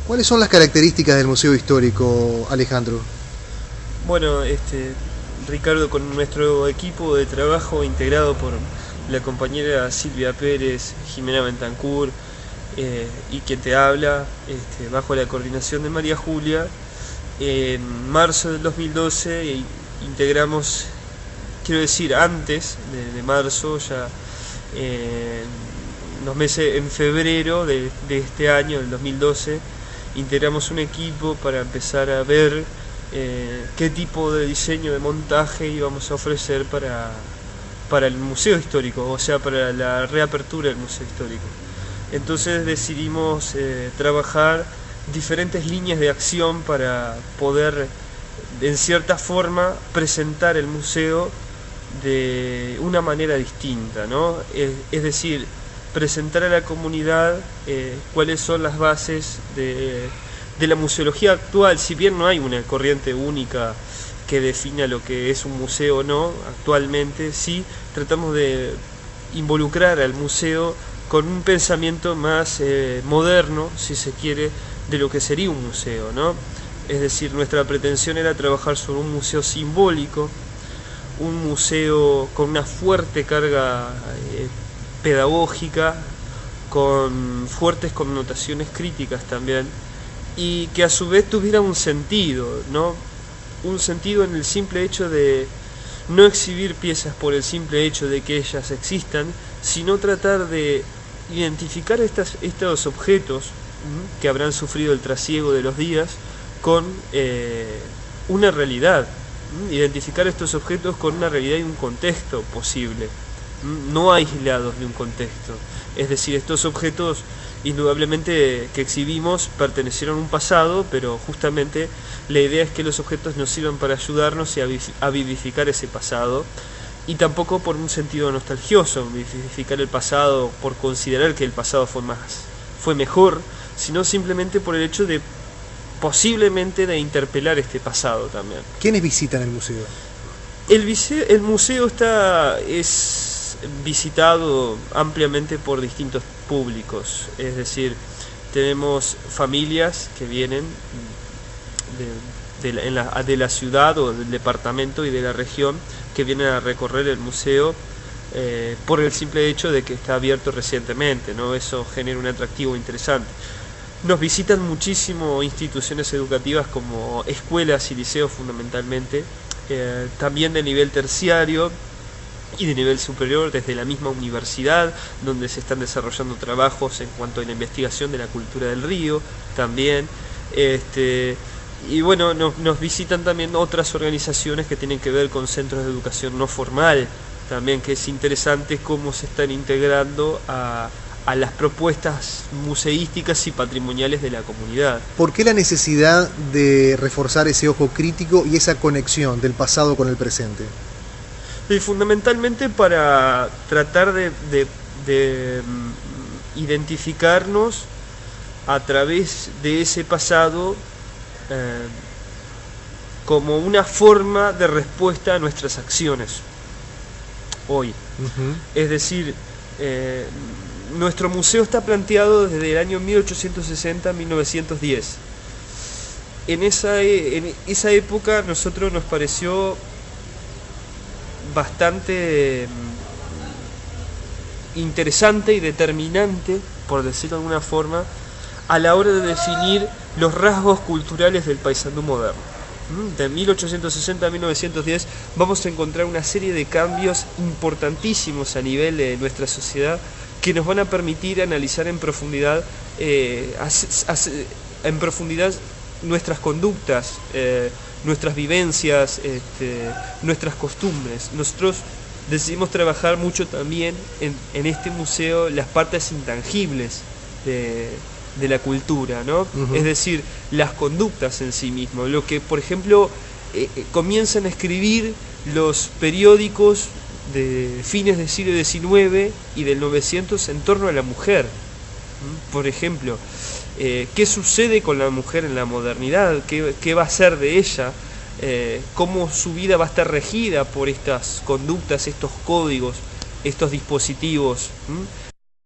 ¿Cuáles son las características del Museo Histórico, Alejandro? Bueno, Ricardo, con nuestro equipo de trabajo integrado por la compañera Silvia Pérez, Jimena Bentancur y quien te habla, bajo la coordinación de María Julia, en marzo del 2012 integramos, quiero decir, antes de marzo, ya en febrero de este año, del 2012, integramos un equipo para empezar a ver qué tipo de diseño de montaje íbamos a ofrecer para el Museo Histórico, o sea, para la reapertura del Museo Histórico. Entonces decidimos trabajar diferentes líneas de acción para poder, en cierta forma, presentar el museo de una manera distinta, ¿no? Es decir, presentar a la comunidad cuáles son las bases de la museología actual. Si bien no hay una corriente única que defina lo que es un museo o no, actualmente sí tratamos de involucrar al museo con un pensamiento más moderno, si se quiere, de lo que sería un museo, ¿no? Es decir, nuestra pretensión era trabajar sobre un museo simbólico, un museo con una fuerte carga pedagógica, con fuertes connotaciones críticas también, y que a su vez tuviera un sentido, ¿no? Un sentido en el simple hecho de no exhibir piezas por el simple hecho de que ellas existan, sino tratar de identificar estos objetos que habrán sufrido el trasiego de los días con una realidad, identificar estos objetos con una realidad y un contexto posible, no aislados de un contexto. Es decir, estos objetos indudablemente que exhibimos pertenecieron a un pasado, pero justamente la idea es que los objetos nos sirvan para ayudarnos y a vivificar ese pasado, y tampoco por un sentido nostalgioso, vivificar el pasado por considerar que el pasado fue mejor, sino simplemente por el hecho de posiblemente de interpelar este pasado también. ¿Quiénes visitan el museo? El museo es visitado ampliamente por distintos públicos, es decir, tenemos familias que vienen de la ciudad o del departamento y de la región que vienen a recorrer el museo por el simple hecho de que está abierto recientemente, ¿no? Eso genera un atractivo interesante. Nos visitan muchísimo instituciones educativas como escuelas y liceos fundamentalmente, también de nivel terciario y de nivel superior, desde la misma universidad, donde se están desarrollando trabajos en cuanto a la investigación de la cultura del río, también. Y bueno, nos visitan también otras organizaciones que tienen que ver con centros de educación no formal, también, que es interesante cómo se están integrando a las propuestas museísticas y patrimoniales de la comunidad. ¿Por qué la necesidad de reforzar ese ojo crítico y esa conexión del pasado con el presente? Y fundamentalmente para tratar de identificarnos a través de ese pasado como una forma de respuesta a nuestras acciones hoy. Es decir, nuestro museo está planteado desde el año 1860 a 1910. En esa época a nosotros nos pareció bastante interesante y determinante, por decirlo de alguna forma, a la hora de definir los rasgos culturales del Paysandú moderno. De 1860 a 1910 vamos a encontrar una serie de cambios importantísimos a nivel de nuestra sociedad que nos van a permitir analizar en profundidad nuestras conductas, nuestras vivencias, nuestras costumbres. Nosotros decidimos trabajar mucho también en este museo las partes intangibles de la cultura, ¿no? Es decir, las conductas en sí mismo, lo que, por ejemplo, comienzan a escribir los periódicos de fines del siglo XIX y del 900 en torno a la mujer. Por ejemplo, ¿qué sucede con la mujer en la modernidad? ¿Qué va a ser de ella? ¿Cómo su vida va a estar regida por estas conductas, estos códigos, estos dispositivos?